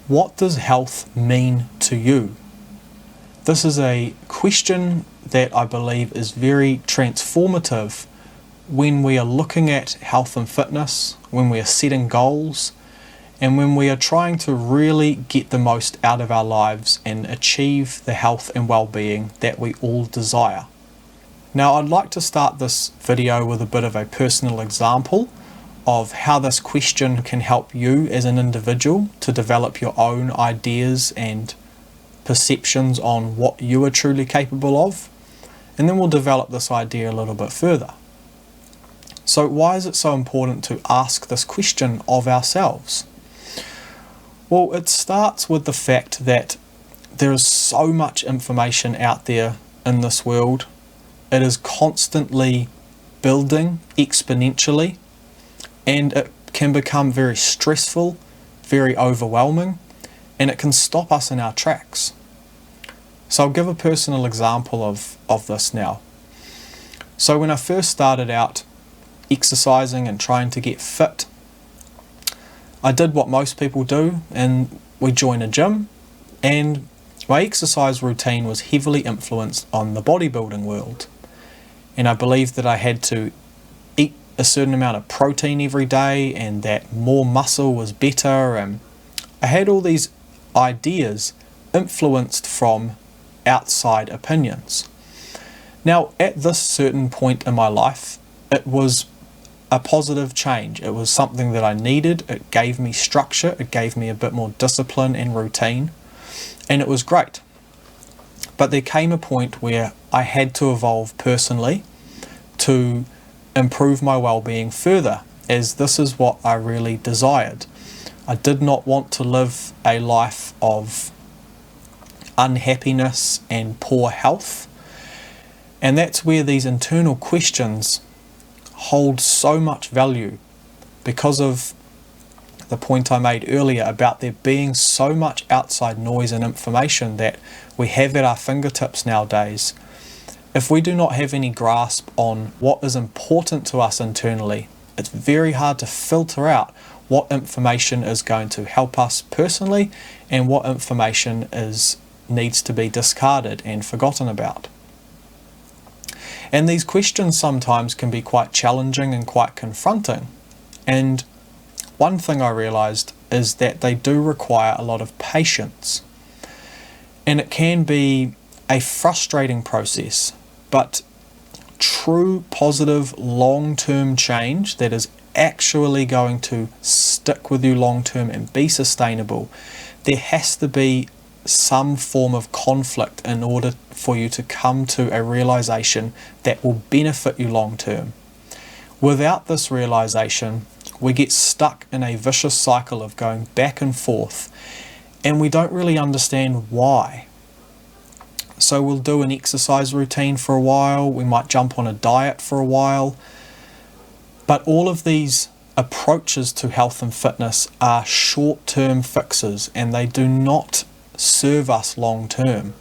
What does health mean to you? This is a question that I believe is very transformative when we are looking at health and fitness, when we are setting goals, and when we are trying to really get the most out of our lives and achieve the health and well-being that we all desire. Now, I'd like to start this video with a bit of a personal example of how this question can help you as an individual to develop your own ideas and perceptions on what you are truly capable of, and then we'll develop this idea a little bit further. So why is it so important to ask this question of ourselves? Well, it starts with the fact that there is so much information out there in this world. It is constantly building exponentially, and it can become very stressful, very overwhelming, and it can stop us in our tracks. So I'll give a personal example of this now. So when I first started out exercising and trying to get fit, I did what most people do, and we join a gym, and my exercise routine was heavily influenced on the bodybuilding world. And I believed that I had to eat a certain amount of protein every day and that more muscle was better, and I had all these ideas influenced from outside opinions. Now, at this certain point in my life, it was a positive change. It was something that I needed. It gave me structure. It gave me a bit more discipline and routine, and it was great. But there came a point where I had to evolve personally to improve my well-being further, as this is what I really desired. I did not want to live a life of unhappiness and poor health, and that's where these internal questions hold so much value, because of the point I made earlier about there being so much outside noise and information that we have at our fingertips nowadays. If we do not have any grasp on what is important to us internally, it's very hard to filter out what information is going to help us personally and what information needs to be discarded and forgotten about. And these questions sometimes can be quite challenging and quite confronting. And one thing I realized is that they do require a lot of patience. And it can be a frustrating process, but true positive long-term change that is actually going to stick with you long-term and be sustainable, there has to be some form of conflict in order for you to come to a realization that will benefit you long-term. Without this realization, we get stuck in a vicious cycle of going back and forth, and we don't really understand why. So we'll do an exercise routine for a while, we might jump on a diet for a while, but all of these approaches to health and fitness are short-term fixes, and they do not serve us long term.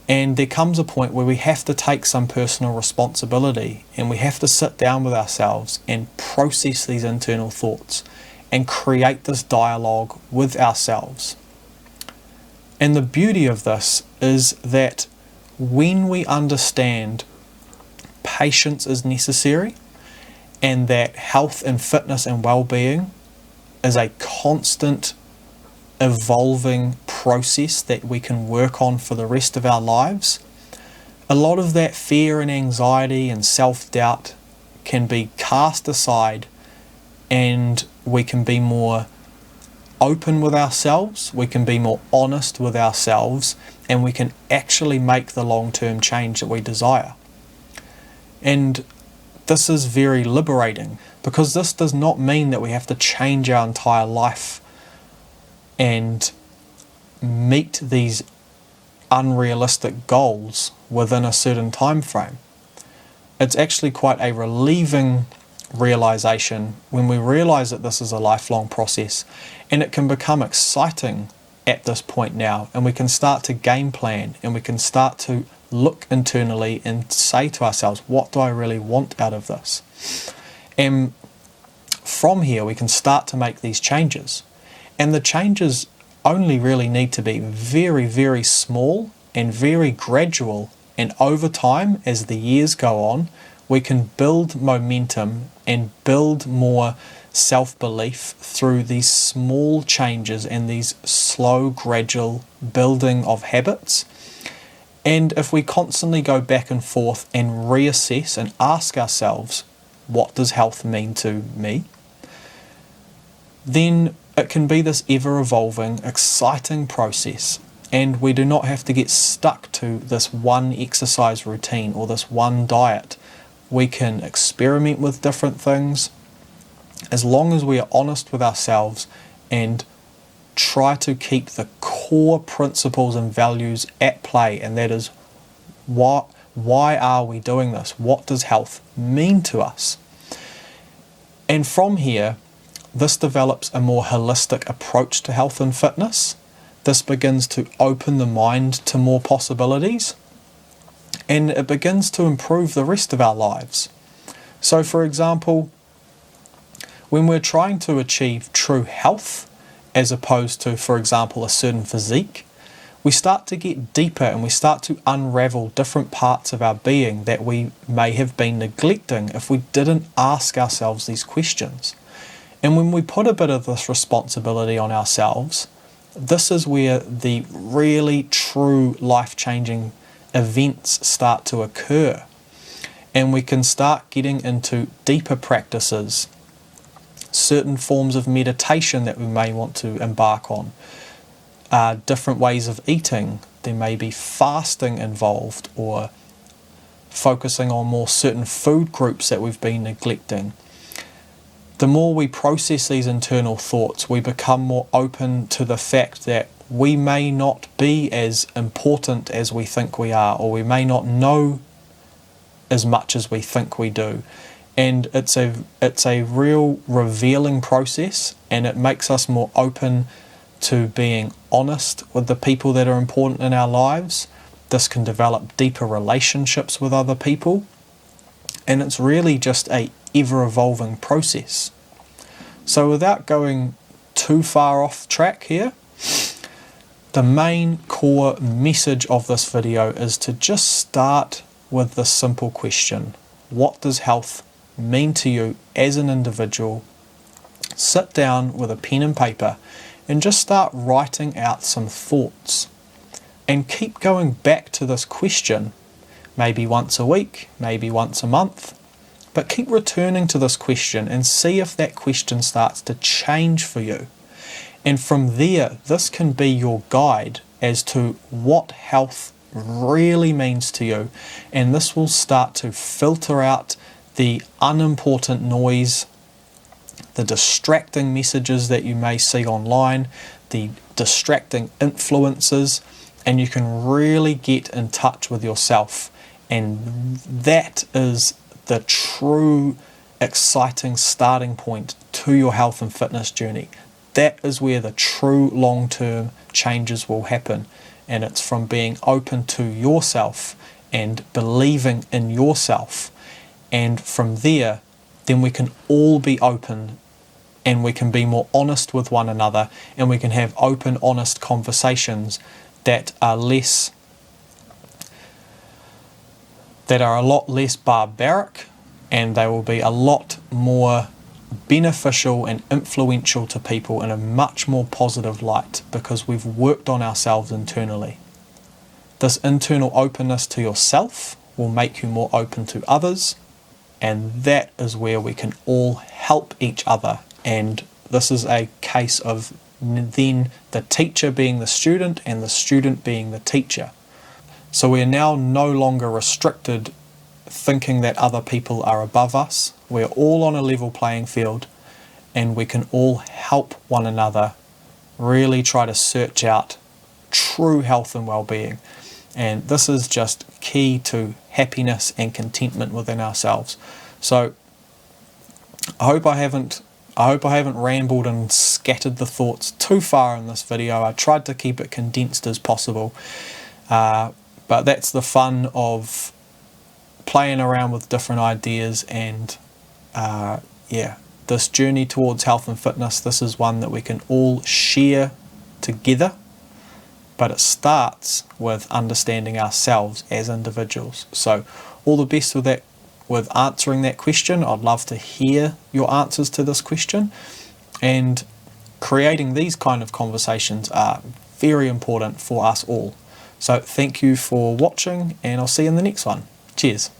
And there comes a point where we have to take some personal responsibility, and we have to sit down with ourselves and process these internal thoughts and create this dialogue with ourselves. And the beauty of this is that when we understand patience is necessary, and that health and fitness and well-being is a constant evolving process that we can work on for the rest of our lives, a lot of that fear and anxiety and self-doubt can be cast aside, and we can be more open with ourselves, we can be more honest with ourselves, and we can actually make the long-term change that we desire. And this is very liberating, because this does not mean that we have to change our entire life and meet these unrealistic goals within a certain time frame. It's actually quite a relieving realization when we realize that this is a lifelong process, and it can become exciting at this point now, and we can start to game plan, and we can start to look internally and say to ourselves, what do I really want out of this? And from here we can start to make these changes. And the changes only really need to be very, very small and very gradual, and over time, as the years go on, we can build momentum and build more self-belief through these small changes and these slow, gradual building of habits. And if we constantly go back and forth and reassess and ask ourselves, what does health mean to me? Then it can be this ever-evolving, exciting process. And we do not have to get stuck to this one exercise routine or this one diet. We can experiment with different things as long as we are honest with ourselves and try to keep the core principles and values at play, and that is why are we doing this? What does health mean to us? And from here, this develops a more holistic approach to health and fitness. This begins to open the mind to more possibilities, and it begins to improve the rest of our lives. So for example, when we're trying to achieve true health, as opposed to, for example, a certain physique, we start to get deeper and we start to unravel different parts of our being that we may have been neglecting if we didn't ask ourselves these questions. And when we put a bit of this responsibility on ourselves, this is where the really true life-changing events start to occur. And we can start getting into deeper practices, certain forms of meditation that we may want to embark on, different ways of eating. There may be fasting involved, or focusing on more certain food groups that we've been neglecting. The more we process these internal thoughts, we become more open to the fact that we may not be as important as we think we are, or we may not know as much as we think we do. And it's a real revealing process, and it makes us more open to being honest with the people that are important in our lives. This can develop deeper relationships with other people, and it's really just a ever-evolving process. So without going too far off track here, the main core message of this video is to just start with this simple question: what does health mean to you as an individual? Sit down with a pen and paper and just start writing out some thoughts, and keep going back to this question, maybe once a week, maybe once a month, but keep returning to this question and see if that question starts to change for you. And from there, this can be your guide as to what health really means to you, and this will start to filter out the unimportant noise, the distracting messages that you may see online, the distracting influences, and you can really get in touch with yourself. And that is the true exciting starting point to your health and fitness journey. That is where the true long-term changes will happen, and it's from being open to yourself and believing in yourself. And from there, then we can all be open, and we can be more honest with one another, and we can have open, honest conversations that are a lot less barbaric, and they will be a lot more beneficial and influential to people in a much more positive light, because we've worked on ourselves internally. This internal openness to yourself will make you more open to others, and that is where we can all help each other. And this is a case of then the teacher being the student and the student being the teacher. So we are now no longer restricted thinking that other people are above us. We're all on a level playing field, and we can all help one another really try to search out true health and well-being. And this is just key to happiness and contentment within ourselves. So I hope I haven't rambled and scattered the thoughts too far in this video. I tried to keep it condensed as possible. But that's the fun of playing around with different ideas and this journey towards health and fitness, this is one that we can all share together, but it starts with understanding ourselves as individuals. So all the best with that, with answering that question. I'd love to hear your answers to this question, and creating these kind of conversations are very important for us all. So thank you for watching, and I'll see you in the next one. Cheers.